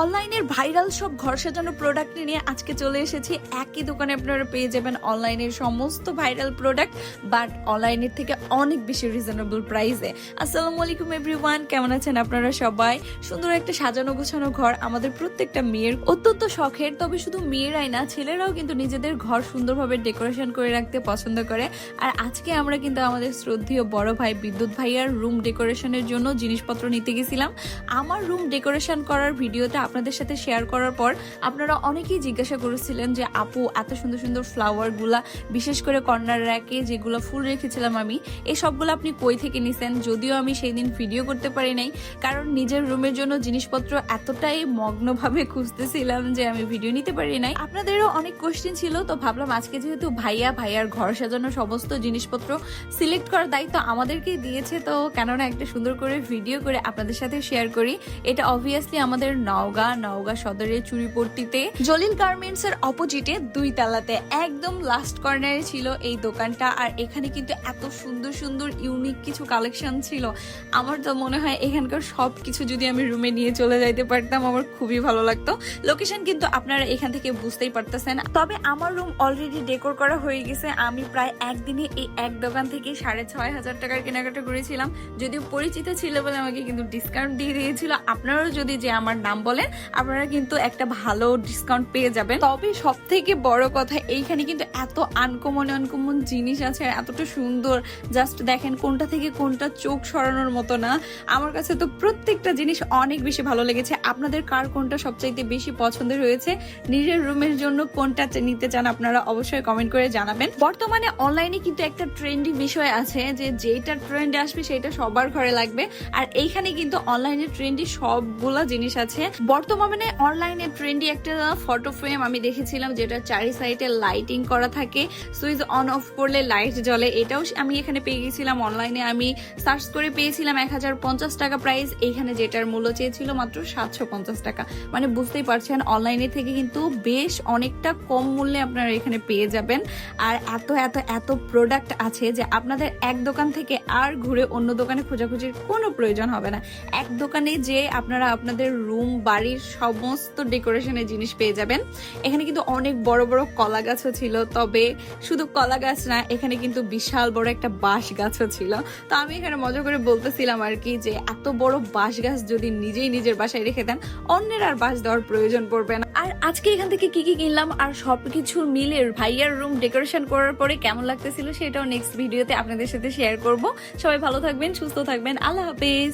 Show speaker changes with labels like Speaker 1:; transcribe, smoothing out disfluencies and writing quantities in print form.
Speaker 1: অনলাইনের ভাইরাল সব ঘর সাজানো প্রোডাক্ট নিয়ে আজকে চলে এসেছি। একই দোকানে আপনারা পেয়ে যাবেন অনলাইনের সমস্ত ভাইরাল প্রোডাক্ট, বাট অনলাইনের থেকে অনেক বেশি রিজনেবল প্রাইসে। আসসালামু আলাইকুম এভরিওয়ান, কেমন আছেন আপনারা সবাই? সুন্দর একটা সাজানো গোছানো ঘর আমাদের প্রত্যেকটা মেয়ের অত্যন্ত শখের। তবে শুধু মেয়েরাই না, ছেলেরাও কিন্তু নিজেদের ঘর সুন্দরভাবে ডেকোরেশন করে রাখতে পছন্দ করে। আর আজকে আমরা কিন্তু আমাদের শ্রদ্ধেয় বড় ভাই বিদ্যুৎ ভাইয়ার রুম ডেকোরেশনের জন্য জিনিসপত্র নিতে গেছিলাম। আমার রুম ডেকোরেশন করার ভিডিওটা আপনাদের সাথে শেয়ার করার পর আপনারা অনেকেই জিজ্ঞাসা করেছিলেন যে আপু এত সুন্দর সুন্দর ফ্লাওয়ারগুলা, বিশেষ করে কর্নার র্যাকে যেগুলো ফুল রেখেছিলাম আমি, এই সবগুলো আপনি কই থেকে নিছেন? যদিও আমি সেই দিন ভিডিও করতে পারি নাই, কারণ নিজের রুমের জন্য জিনিসপত্র এতটাই মগ্নভাবে খুঁজতেছিলাম যে আমি ভিডিও নিতে পারি নাই। আপনাদেরও অনেক কোশ্চেন ছিল, তো ভাবলাম আজকে যেহেতু ভাইয়ার ঘর সাজানো সমস্ত জিনিসপত্র সিলেক্ট করার দায়িত্ব আমাদেরকেই দিয়েছে, তো কেননা একটা সুন্দর করে ভিডিও করে আপনাদের সাথে শেয়ার করি। এটা অবভিয়াসলি আমাদের নওগাঁ সদরের চুরিপট্টিতে জলিল গার্মেন্টস এর অপোজিটে 2 তলাতে একদম লাস্ট কর্নারে ছিল এই দোকানটা। আর এখানে কিন্তু এত সুন্দর সুন্দর ইউনিক কিছু কালেকশন ছিল, আমার তো মনে হয় এখানকার সবকিছু যদি আমি রুমে নিয়ে চলে যাইতে পারতাম আমার খুবই ভালো লাগতো। লোকেশন কিন্তু আপনারা এখান থেকে বুঝতেই পারতেছেন। তবে আমার রুম অলরেডি ডেকোর করা হয়ে গেছে। আমি প্রায় একদিনে এই এক দোকান থেকে 6,500 টাকার কেনাকাটা করেছিলাম। যদিও পরিচিত ছিল বলে আমাকে কিন্তু ডিসকাউন্ট দিয়ে দিয়েছিল। আপনারাও যদি যে আমার নাম বলেন, আপনারা কিন্তু একটা ভালো ডিসকাউন্ট পেয়ে যাবেন। তবে সব থেকে বড় কথা, এইখানে কিন্তু এত আনকমন জিনিস আছে, এতটা সুন্দর, জাস্ট দেখেন কোনটা থেকে কোনটা চোখ সরানোর মতো না। আমার কাছে তো প্রত্যেকটা জিনিস অনেক বেশি ভালো লেগেছে। আপনাদের কার কোনটা সবচাইতে বেশি পছন্দের হয়েছে, নিজের রুমের জন্য কোনটা নিতে চান, আপনারা অবশ্যই কমেন্ট করে জানাবেন। বর্তমানে অনলাইনে কিন্তু একটা ট্রেন্ডি বিষয় আছে যে যেটা ট্রেন্ডে আসবে সেটা সবার ঘরে লাগবে। আর এইখানে কিন্তু অনলাইনে ট্রেন্ডি সবগুলা জিনিস আছে। বর্তমানে অনলাইনে ট্রেন্ডি একটা ফটো ফ্রেম আমি দেখেছিলাম, যেটা চারি সাইডে লাইটিং করা থাকে, সুইচ অন অফ করলে লাইট জ্বলে। এটাও আমি এখানে পেয়ে গেছিলাম অনলাইনে। আমি সার্চ করে পেয়েছিলাম 1050 টাকা প্রাইস। এইখানে যেটার মূল্য চেয়েছিল মাত্র 750 টাকা। মানে বুঝতেই পারছেন অনলাইনে থেকে কিন্তু বেশ অনেকটা কম মূল্যে আপনারা এখানে পেয়ে যাবেন। আর এত এত এত প্রোডাক্ট আছে যে আপনাদের এক দোকান থেকে আর ঘুরে অন্য দোকানে খোঁজাখুঁজির কোনো প্রয়োজন হবে না। এক দোকানে যে আপনারা আপনাদের রুম বাড়ির সমস্ত ডেকোরেশনের জিনিস পেয়ে যাবেন। এখানে কিন্তু অনেক বড় বড় কলা গাছও ছিল। তবে শুধু কলা গাছ না, এখানে কিন্তু বিশাল বড় একটা বাঁশ গাছও ছিল। তো আমি এখানে মজা করে বলতেছিলাম আর কি, যে এত বড় বাঁশ গাছ যদি নিজেই নিজের বাসায় রেখে দেন, অন্যের আর বাঁশ দেওয়ার প্রয়োজন পড়বে না। আর আজকে এখান থেকে কি কি কিনলাম আর সবকিছু মিলে ভাইয়ার রুম ডেকোরেশন করার পরে কেমন লাগতেছিল সেটাও নেক্সট ভিডিওতে আপনাদের সাথে শেয়ার করব। সবাই ভালো থাকবেন, সুস্থ থাকবেন, আল্লাহ হাফেজ।